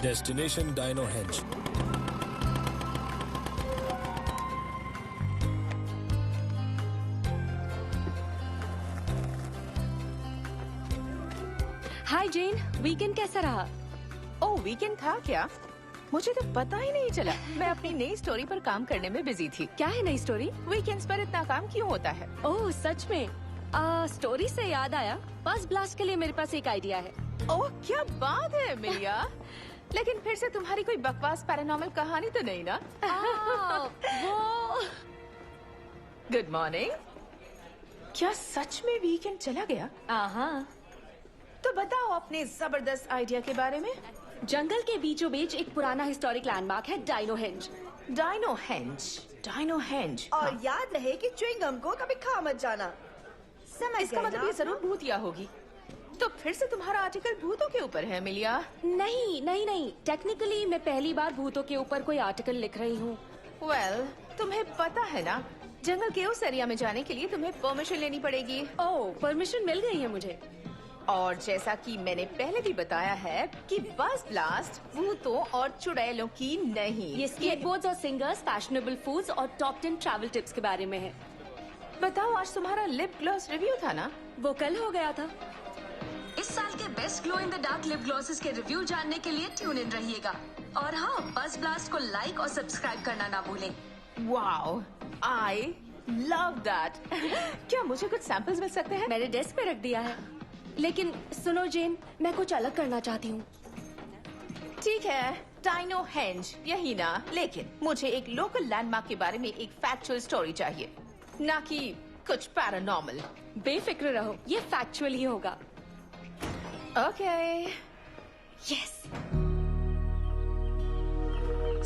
Destination Dino Henge. हाय जेन, weekend कैसा रहा? ओह, weekend था क्या? मुझे तो पता ही नहीं चला। मैं अपनी नई स्टोरी पर काम करने में बिजी थी। क्या है नई स्टोरी? वीकेंड्स पर इतना काम क्यों होता है? ओह सच में? स्टोरी से याद आया, बस ब्लास्ट के लिए मेरे पास एक आइडिया है। ओह, क्या बात है मिलिया। लेकिन फिर से तुम्हारी कोई बकवास पैरानॉर्मल कहानी तो नहीं ना? वो गुड मॉर्निंग। क्या सच में वीकेंड चला गया? हाँ। तो बताओ अपने जबरदस्त आइडिया के बारे में। जंगल के बीचों बीच एक पुराना हिस्टोरिक लैंडमार्क है, dino henge. Dino henge, dino henge. और याद रहे कि च्युइंगम को कभी खा मत जाना। समझ इसका गए मतलब ना? ये जरूर भूतिया होगी। तो फिर से तुम्हारा आर्टिकल भूतों के ऊपर है मिलिया? नहीं, टेक्निकली मैं पहली बार भूतों के ऊपर कोई आर्टिकल लिख रही हूँ। वेल, तुम्हें पता है ना, जंगल के उस एरिया में जाने के लिए तुम्हें परमिशन लेनी पड़ेगी। ओह, परमिशन मिल गई है मुझे। और जैसा कि मैंने पहले भी बताया है कि बस ब्लास्ट भूतों और चुड़ैलों की नहीं। ये स्केटबोर्ड्स और सिंगर्स, फैशनेबल फूड्स और टॉप 10 ट्रैवल टिप्स के बारे में है। बताओ, आज तुम्हारा लिप ग्लॉस रिव्यू था ना? वो कल हो गया था। इस साल के best glow in the dark lip glosses के रिव्यू जानने के लिए ट्यून इन रहिएगा। और हाँ, बस ब्लास्ट को लाइक और सब्सक्राइब करना ना भूलें। Wow, I love that. क्या मुझे कुछ सैंपल्स मिल सकते हैं? मैंने डेस्क पे रख दिया है। लेकिन सुनो जेन, मैं कुछ अलग करना चाहती हूँ। ठीक है, डायनो हेंज यही ना, लेकिन मुझे एक लोकल लैंडमार्क के बारे में एक फैक्चुअल स्टोरी चाहिए, ना कि कुछ पैरानॉर्मल। बेफिक्र रहो, ये फैक्चुअल ही होगा। ओके। यस।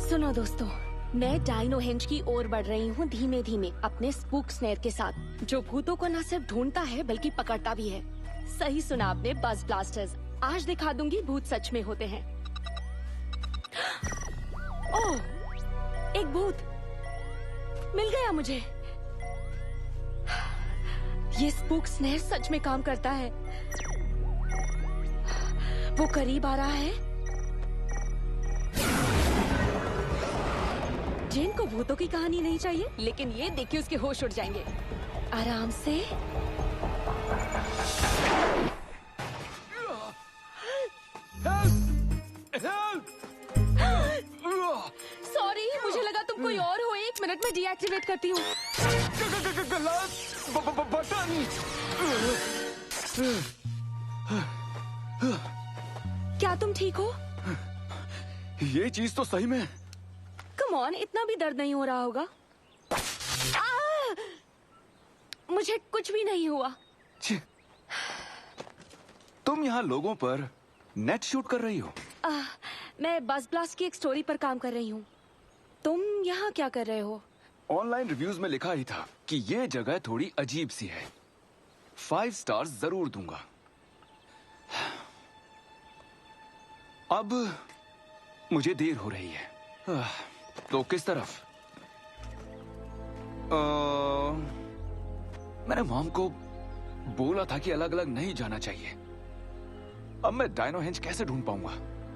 सुनो दोस्तों, मैं डायनो हेंज की ओर बढ़ रही हूँ धीमे धीमे अपने स्पूक स्नेयर के साथ, जो भूतों को न सिर्फ ढूंढता है बल्कि पकड़ता भी है। सही सुना आपने, बज ब्लास्टर्स। आज दिखा दूंगी भूत सच में होते हैं। ओह, एक भूत मिल गया मुझे। ये स्पूक स्नेयर सच में काम करता है। वो करीब आ रहा है। जेन को भूतों की कहानी नहीं चाहिए, लेकिन ये देखिए उसके होश उड़ जाएंगे। आराम से। सॉरी, मुझे लगा तुम कोई और हो। 1 मिनट में डीएक्टिवेट करती हूँ। बटन। क्या तुम ठीक हो? ये चीज तो सही में। कम ऑन, इतना भी दर्द नहीं हो रहा होगा। मुझे कुछ भी नहीं हुआ। तुम यहाँ लोगों पर नेट शूट कर रही हो? मैं बस ब्लास्ट की एक स्टोरी पर काम कर रही हूँ। तुम यहाँ क्या कर रहे हो? ऑनलाइन रिव्यूज में लिखा ही था कि ये जगह थोड़ी अजीब सी है। 5 स्टार्स जरूर दूंगा। अब मुझे देर हो रही है। तो किस तरफ? मैंने मॉम को बोला था कि अलग अलग नहीं जाना चाहिए। अब मैं डायनो हेंज कैसे ढूंढ पाऊंगा?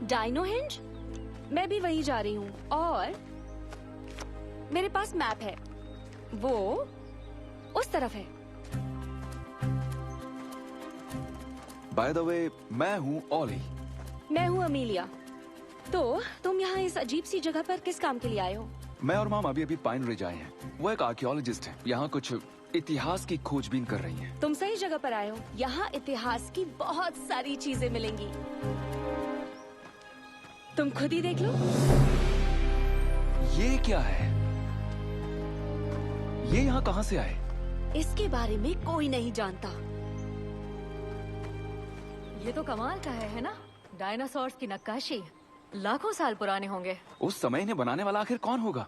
Dino henge? मैं भी वहीं जा रही हूँ और मेरे पास मैप है। वो उस तरफ है। बाय द वे, मैं हूँ ऑली। मैं हूँ अमीलिया। तो तुम यहाँ इस अजीब सी जगह पर किस काम के लिए आए हो? मैं और मॉम अभी पाइन रिज आए हैं। वो एक आर्कियोलॉजिस्ट है, यहाँ कुछ इतिहास की खोजबीन कर रही हैं। तुम सही जगह पर आए हो। यहाँ इतिहास की बहुत सारी चीजें मिलेंगी। तुम खुद ही देख लो। ये क्या है? ये यहाँ कहाँ से आए? इसके बारे में कोई नहीं जानता। ये तो कमाल का है ना? डायनासोर्स की नक्काशी लाखों साल पुराने होंगे। उस समय इन्हें बनाने वाला आखिर कौन होगा?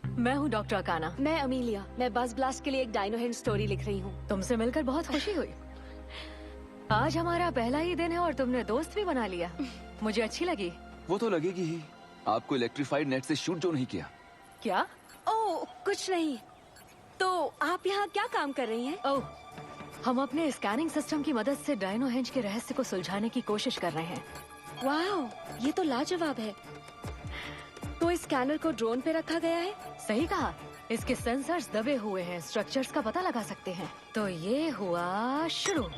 मैं हूँ डॉक्टर अकाना। मैं अमीलिया। मैं बस ब्लास्ट के लिए एक डायनो हेंज स्टोरी लिख रही हूँ। तुमसे मिलकर बहुत खुशी हुई। आज हमारा पहला ही दिन है और तुमने दोस्त भी बना लिया। मुझे अच्छी लगी। वो तो लगेगी ही। आपको इलेक्ट्रिफाइड नेट से शूट जो नहीं किया। क्या? ओह, कुछ नहीं। तो आप यहाँ क्या काम कर रही हैं? ओह, हम अपने स्कैनिंग सिस्टम की मदद से डायनो हेंज के रहस्य को सुलझाने की कोशिश कर रहे हैं। वाह, ये तो लाजवाब है। तो इस स्कैनर को ड्रोन पे रखा गया है? सही कहा, इसके सेंसर्स दबे हुए हैं, स्ट्रक्चर्स का पता लगा सकते हैं। तो ये हुआ शुरू।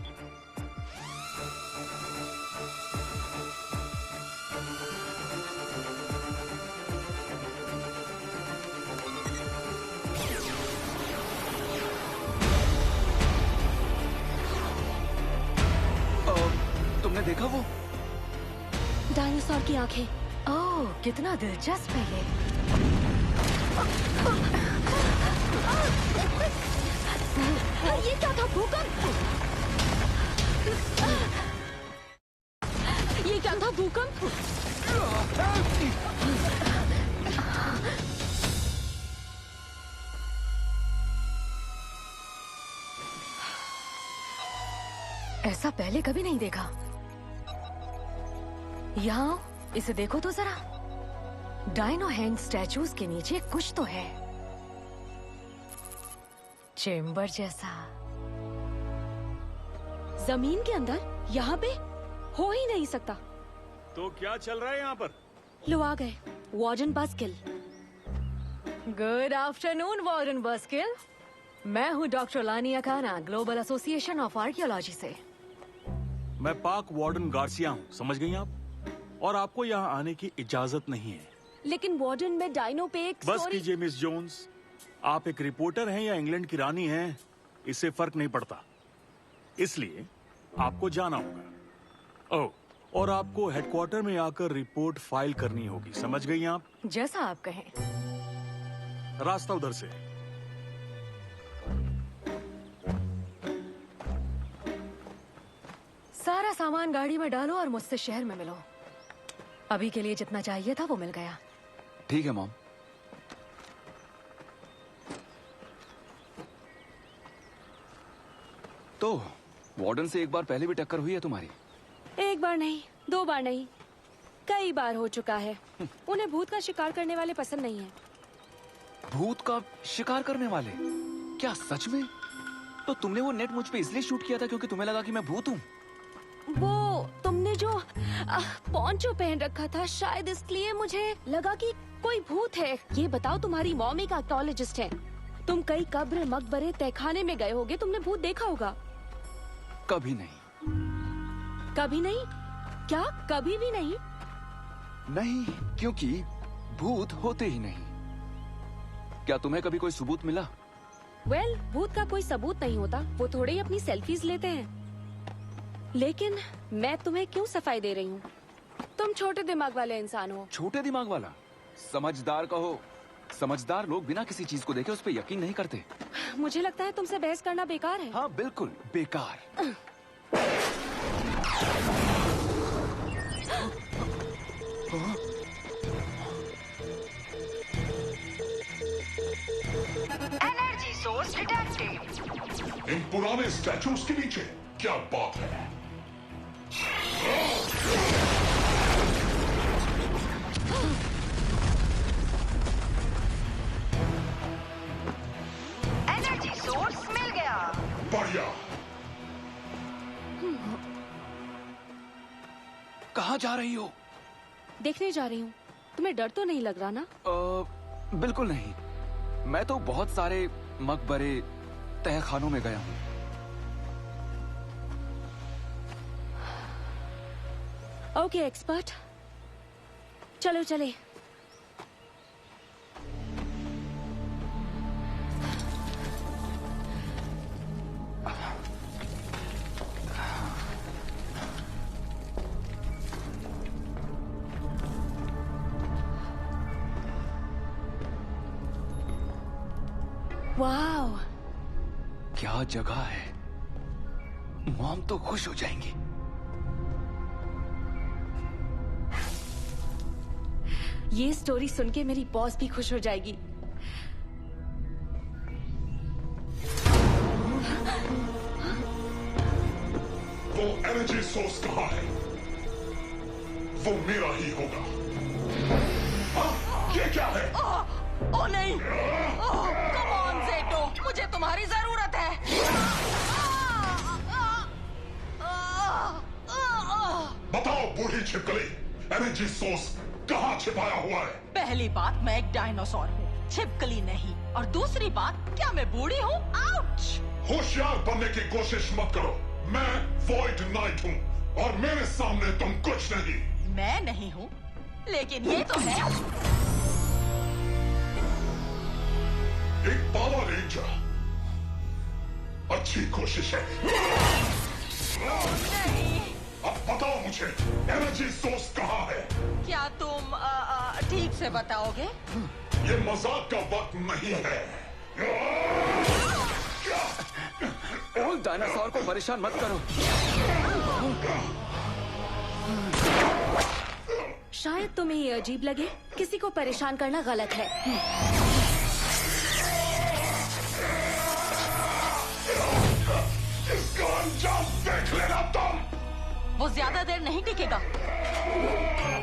तुमने देखा वो डायनासोर की आंखें? ओह, कितना दिलचस्प है ये। ये क्या था? भूकंप? ये क्या था? भूकंप? ऐसा पहले कभी नहीं देखा। यहाँ इसे देखो तो जरा। डायनोहेंज स्टैचूज के नीचे कुछ तो है, चेम्बर जैसा। जमीन के अंदर? यहाँ पे हो ही नहीं सकता। तो क्या चल रहा है यहाँ पर? लो आ गए, warden Baskil. Good afternoon warden Baskil. मैं हूँ डॉक्टर लानिया खाना, ग्लोबल एसोसिएशन ऑफ आर्कियोलॉजी से। मैं पाक वार्डन गार्सिया हूँ, समझ गई आप? और आपको यहाँ आने की इजाजत नहीं है। लेकिन वार्डन में डायनो पे एक बस स्टोरी... कीजिए मिस जोन्स, आप एक रिपोर्टर हैं या इंग्लैंड की रानी हैं, इससे फर्क नहीं पड़ता। इसलिए आपको जाना होगा। ओह, और आपको हेडक्वार्टर में आकर रिपोर्ट फाइल करनी होगी, समझ गई आप? जैसा आप कहें। रास्ता उधर से। सारा सामान गाड़ी में डालो और मुझसे शहर में मिलो। अभी के लिए जितना चाहिए था वो मिल गया। ठीक है मॉम। तो वार्डन से एक बार पहले भी टक्कर हुई है तुम्हारी? एक बार नहीं, 2 बार नहीं, कई बार हो चुका है। उन्हें भूत का शिकार करने वाले पसंद नहीं है। भूत का शिकार करने वाले? क्या सच में? तो तुमने वो नेट मुझ पे इसलिए शूट किया था क्योंकि तुम्हें लगा कि मैं भूत हूँ? वो तुमने जो पॉन्चो पहन रखा था, शायद इसलिए मुझे लगा कि कोई भूत है। ये बताओ, तुम्हारी मॉम एक आर्कियोलॉजिस्ट है। तुम कई कब्र, मकबरे, तहखाने में गए होगे, तुमने भूत देखा होगा। कभी नहीं। कभी नहीं? क्या कभी भी नहीं? नहीं, क्योंकि भूत होते ही नहीं। क्या तुम्हें कभी कोई सबूत मिला? वेल, भूत का कोई सबूत नहीं होता, वो थोड़े ही अपनी सेल्फीज लेते हैं। लेकिन मैं तुम्हें क्यों सफाई दे रही हूँ? तुम छोटे दिमाग वाले इंसान हो। छोटे दिमाग वाला? समझदार कहो। समझदार लोग बिना किसी चीज को देखे उस पर यकीन नहीं करते। मुझे लगता है तुमसे बहस करना बेकार है। हाँ बिल्कुल बेकार। Energy source detected. इन पुराने स्टैचूज के नीचे क्या बात है? एनर्जी सोर्स मिल गया। बढ़िया। कहाँ जा रही हो? देखने जा रही हूँ। तुम्हें डर तो नहीं लग रहा ना? बिल्कुल नहीं। मैं तो बहुत सारे मकबरे, तहखानों में गया हूँ। ओके एक्सपर्ट, चलो चले। वाओ, क्या जगह है। मॉम तो खुश हो जाएंगी। ये स्टोरी सुन के मेरी बॉस भी खुश हो जाएगी। वो एनर्जी सोर्स कहाँ है? वो मेरा ही होगा। ये क्या है? ओ नहीं, कम ऑन ज़ेटो, मुझे तुम्हारी जरूरत है। बताओ बूढ़ी छिपकली, एनर्जी सोर्स कहाँ छिपाया हुआ है? पहली बात, मैं एक डायनासोर हूँ, छिपकली नहीं। और दूसरी बात, क्या मैं बूढ़ी हूँ? आउच! होशियार बनने की कोशिश मत करो। मैं वॉइड नाइट हूँ और मेरे सामने तुम कुछ नहीं। मैं नहीं हूँ, लेकिन ये तो है। एक पावर रेंजर, अच्छी कोशिश है। नहीं। अब बताओ मुझे, एनर्जी सोर्स कहाँ है? क्या तुम ठीक से बताओगे? ये मजाक का वक्त नहीं है। ओल्ड डायनासोर को परेशान मत करो। शायद तुम्हें ये अजीब लगे, किसी को परेशान करना गलत है। इसका अंजाम देख लेना तुम। वो ज्यादा देर नहीं टिकेगा।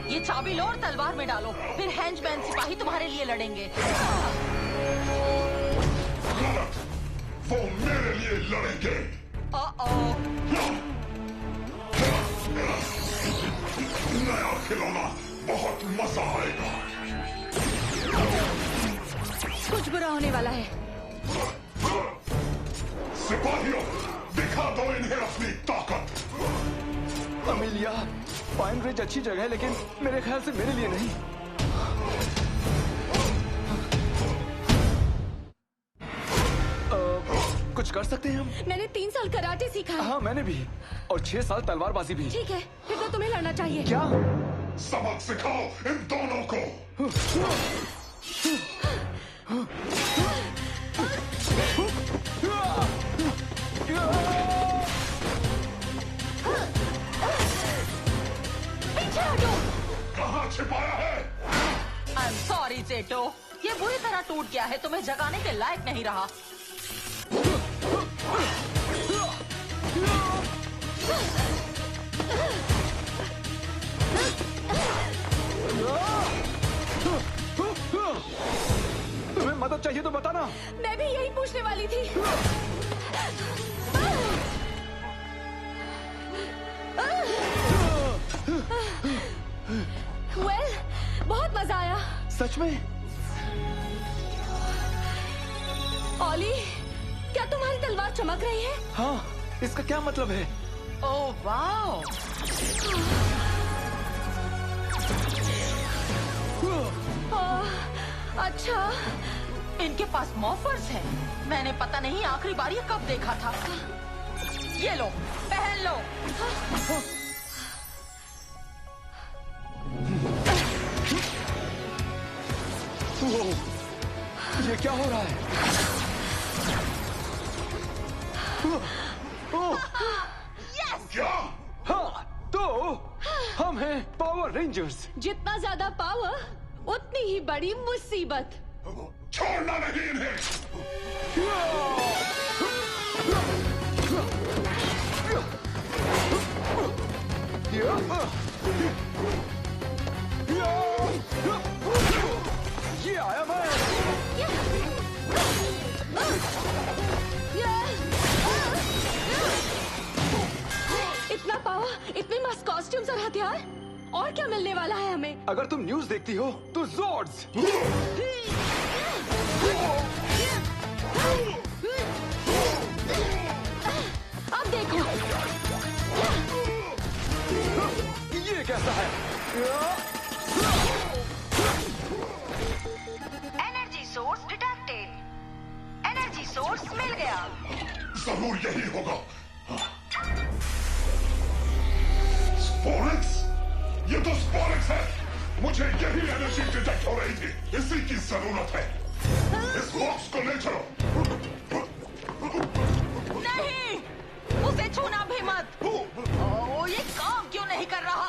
ये चाबी लो और तलवार में डालो, फिर हैंजमैन सिपाही तुम्हारे लिए लड़ेंगे। गलत, वो मेरे लिए लड़ेंगे। नया खिलौना, बहुत मजा आएगा। कुछ बुरा होने वाला है। सिपाहियों, दिखा दो इन्हें अपनी ताकत। अमीलिया, पाइन रिज अच्छी जगह है, लेकिन मेरे ख्याल से मेरे लिए नहीं। कुछ कर सकते हैं हम? मैंने 3 साल कराटे सीखा है। हाँ, मैंने भी, और 6 साल तलवारबाजी भी। ठीक है, फिर तो तुम्हें लड़ना चाहिए। क्या? सबक सिखाओ इन दोनों को। कहाँ छिपाया है? आई एम सॉरी जेटो, ये बुरी तरह टूट गया है, तुम्हें जगाने के लायक नहीं रहा। तुम्हें मदद चाहिए तो बताना। मैं भी यही पूछने वाली थी। वेल, बहुत मजा आया। सच में? ओली, क्या तुम्हारी तलवार चमक रही है? हाँ, इसका क्या मतलब है? Oh wow! अच्छा, इनके पास मॉफर्स हैं। मैंने पता नहीं आखिरी बार ये कब देखा था। ये लो, पहन लो। ये क्या हो रहा है? क्या? हाँ, तो हम हैं पावर रेंजर्स। जितना ज्यादा पावर, उतनी ही बड़ी मुसीबत। छोड़ना नहीं इन्हें। ये आया मैं। इतना पावर, इतने मस्त कॉस्ट्यूम्स और हथियार, और क्या मिलने वाला है हमें? अगर तुम न्यूज़ देखती हो तो ज़ोर्ड्स। अब देखो, ये कैसा है? Energy source detected. Energy source मिल गया। जरूर यही होगा। स्पोरेक्स? ये तो स्पोरेक्स है। मुझे यही एनर्जी डिटेक्ट हो रही थी। इसी की जरूरत है। इस बॉक्स को ले चलो। नहीं, उसे छूना भी मत। ओह, ये काम क्यों नहीं कर रहा?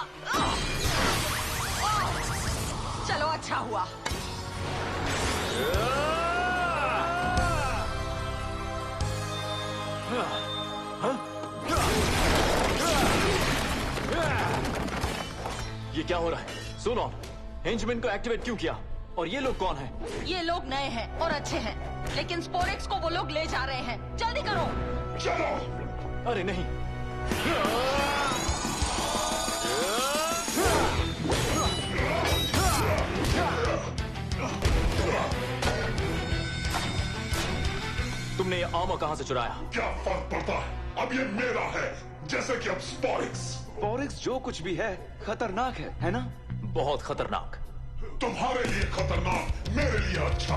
चलो, अच्छा हुआ। ये क्या हो रहा है? सुनो, हेंजमैन को एक्टिवेट क्यों किया? और ये लोग कौन हैं? ये लोग नए हैं और अच्छे हैं, लेकिन स्पोरेक्स को वो लोग ले जा रहे हैं। जल्दी करो। चलो। अरे नहीं। तुमने ये आर्मर कहां से चुराया? क्या फर्क पड़ता है? अब ये मेरा है, जैसे कि अब स्पोरिक्स। स्पोरिक्स जो कुछ भी है खतरनाक है ना? बहुत खतरनाक। तुम्हारे लिए खतरनाक, मेरे लिए अच्छा।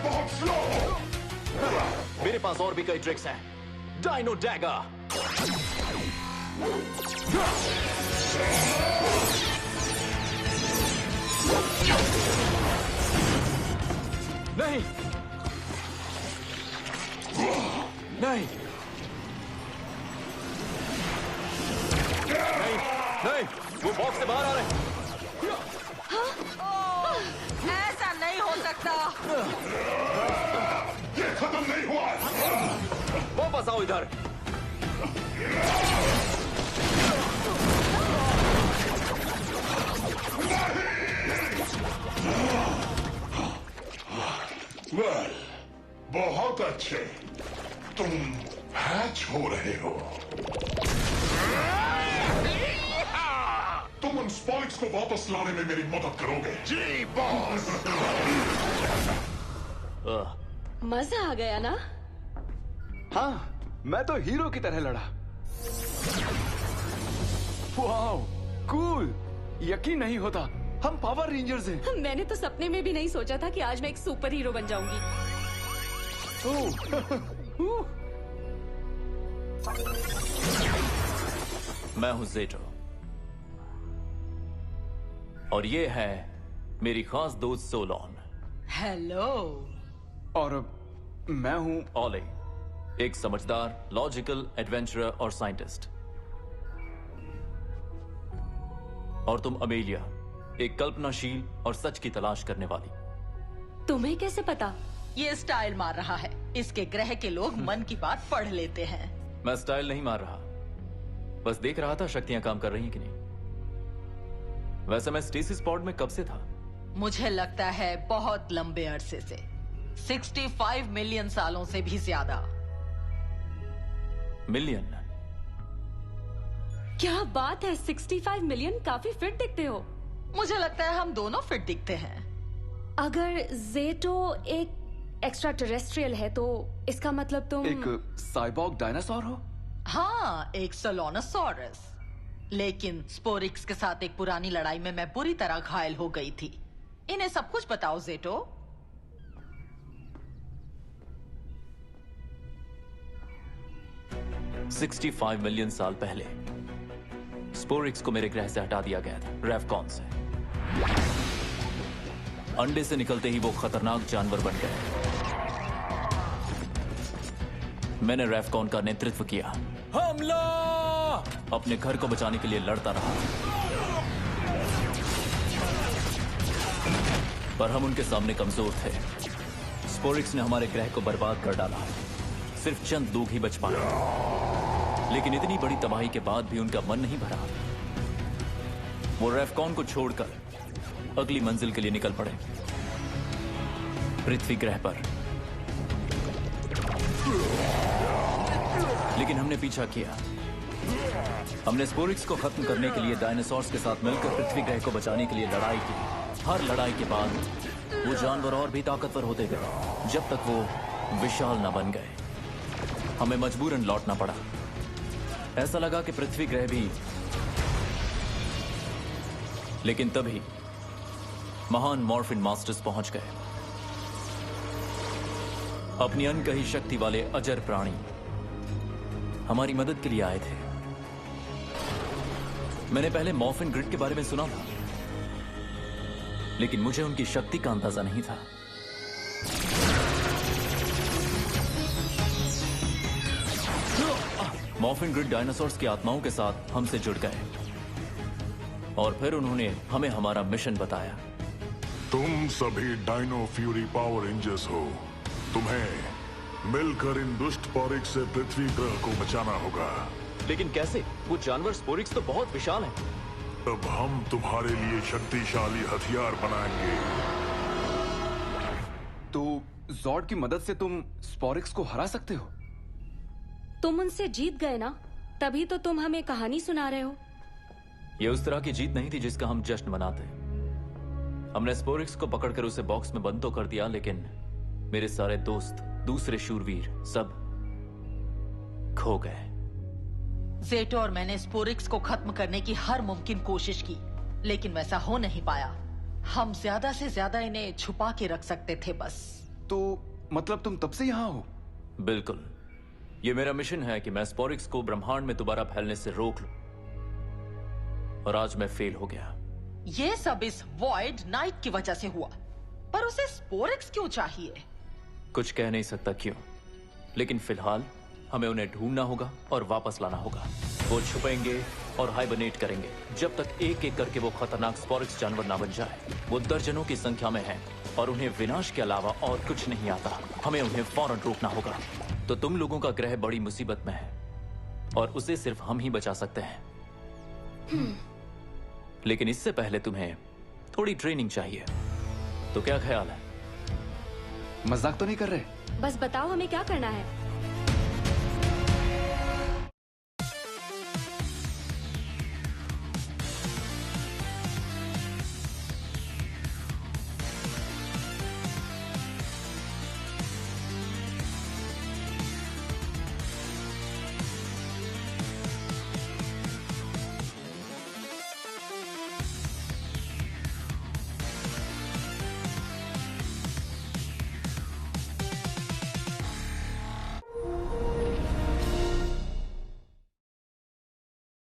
बहुत स्लो। मेरे पास और भी कई ट्रिक्स हैं। Dino dagger. नहीं नहीं नहीं नहीं, वो बॉक्स से बाहर आ रहे हैं। ऐसा नहीं हो सकता। ये खत्म नहीं हुआ है। वापस आओ इधर। वेल, बहुत अच्छे। तुम हैच हो रहे हो। तुम उन स्पोरिक्स को वापस लाने में मेरी मदद करोगे? जी बॉस। मजा आ गया ना? हाँ, मैं तो हीरो की तरह लड़ा। Wow, cool. यकीन नहीं होता, हम पावर रेंजर्स हैं। मैंने तो सपने में भी नहीं सोचा था कि आज मैं एक सुपर हीरो बन जाऊंगी। मैं हूं ज़ेटो और ये है मेरी खास दोस्त सोलोन। हेलो। और मैं हूं ओले, एक समझदार, लॉजिकल, एडवेंचरर और साइंटिस्ट। और तुम अमेलिया, एक कल्पनाशील और सच की तलाश करने वाली। तुम्हें कैसे पता? ये स्टाइल मार रहा है। इसके ग्रह के लोग मन की बात पढ़ लेते हैं। मैं स्टाइल नहीं मार रहा, बस देख रहा था शक्तियां काम कर रही हैं कि नहीं। वैसे मैं स्टेसिस पॉड में कब से था? मुझे लगता है बहुत लंबे अरसे से, 65 मिलियन सालों से भी ज्यादा। मिलियन? क्या बात है, 65 मिलियन। काफी फिट दिखते हो। मुझे लगता है हम दोनों फिट दिखते हैं। अगर ज़ेटो एक एक्स्ट्रा टेरेस्ट्रियल है तो इसका मतलब तुम एक साइबॉर्ग डायनासोर हो? हाँ, एक सोलोनोसॉरस। लेकिन स्पोरिक्स के साथ एक पुरानी लड़ाई में मैं बुरी तरह घायल हो गई थी। इन्हें सब कुछ बताओ ज़ेटो। $65 मिलियन साल पहले स्पोरिक्स को मेरे ग्रह से हटा दिया गया था, रेफकॉन से। अंडे से निकलते ही वो खतरनाक जानवर बन गए। मैंने रेफकॉन का नेतृत्व किया। हमला! अपने घर को बचाने के लिए लड़ता रहा, पर हम उनके सामने कमजोर थे। स्पोरिक्स ने हमारे ग्रह को बर्बाद कर डाला। सिर्फ चंद लोग ही बच पाए। लेकिन इतनी बड़ी तबाही के बाद भी उनका मन नहीं भरा। वो रेफकॉन को छोड़कर अगली मंजिल के लिए निकल पड़े, पृथ्वी ग्रह पर। लेकिन हमने पीछा किया। हमने स्पोरिक्स को खत्म करने के लिए डायनासोर्स के साथ मिलकर पृथ्वी ग्रह को बचाने के लिए लड़ाई की। हर लड़ाई के बाद वो जानवर और भी ताकतवर होते गए, जब तक वो विशाल न बन गए। हमें मजबूरन लौटना पड़ा। ऐसा लगा कि पृथ्वी ग्रह भी। लेकिन तभी महान मॉर्फिन मास्टर्स पहुंच गए। अपनी अनकही शक्ति वाले अजर प्राणी हमारी मदद के लिए आए थे। मैंने पहले मॉर्फिन ग्रिड के बारे में सुना था, लेकिन मुझे उनकी शक्ति का अंदाजा नहीं था। मॉर्फिन ग्रिड डायनासोर्स की आत्माओं के साथ हमसे जुड़ गए और फिर उन्होंने हमें हमारा मिशन बताया। तुम सभी डायनो फ्यूरी पावर रेंजर्स हो। तुम्हें मिलकर इन दुष्ट स्पोरिक्स से पृथ्वी ग्रह को बचाना होगा। लेकिन कैसे? वो जानवर स्पोरिक्स तो बहुत विशाल हैं। अब हम तुम्हारे लिए शक्तिशाली हथियार बनाएंगे। तो जॉर्ड की मदद से तुम स्पोरिक्स को हरा सकते हो? तुम उनसे जीत गए ना, तभी तो तुम हमें कहानी सुना रहे हो। ये उस तरह की जीत नहीं थी जिसका हम जश्न मनाते। हमने स्पोरिक्स को पकड़कर उसे बॉक्स में बंद तो कर दिया, लेकिन मेरे सारे दोस्त, दूसरे शूरवीर सब खो गए। जेटो और मैंने स्पोरिक्स को खत्म करने की हर मुमकिन कोशिश की, लेकिन वैसा हो नहीं पाया। हम ज्यादा से ज्यादा इन्हें छुपा के रख सकते थे बस। तो मतलब तुम तब से यहाँ हो? बिल्कुल। ये मेरा मिशन है कि मैं स्पोरिक्स को ब्रह्मांड में दोबारा फैलने से रोक लूं, और आज मैं फेल हो गया। ये सब इस वॉइड नाइट की वजह से हुआ, पर उसे स्पोरिक्स क्यों चाहिए? कुछ कह नहीं सकता क्यों, लेकिन फिलहाल हमें उन्हें ढूंढना होगा और वापस लाना होगा। वो छुपेंगे और हाइबरनेट करेंगे जब तक एक एक करके वो खतरनाक स्पोरिक्स जानवर ना बन जाए। वो दर्जनों की संख्या में हैं और उन्हें विनाश के अलावा और कुछ नहीं आता। हमें उन्हें फौरन रोकना होगा। तो तुम लोगों का ग्रह बड़ी मुसीबत में है और उसे सिर्फ हम ही बचा सकते हैं। लेकिन इससे पहले तुम्हें थोड़ी ट्रेनिंग चाहिए। तो क्या ख्याल है? मजाक तो नहीं कर रहे? बस बताओ हमें क्या करना है।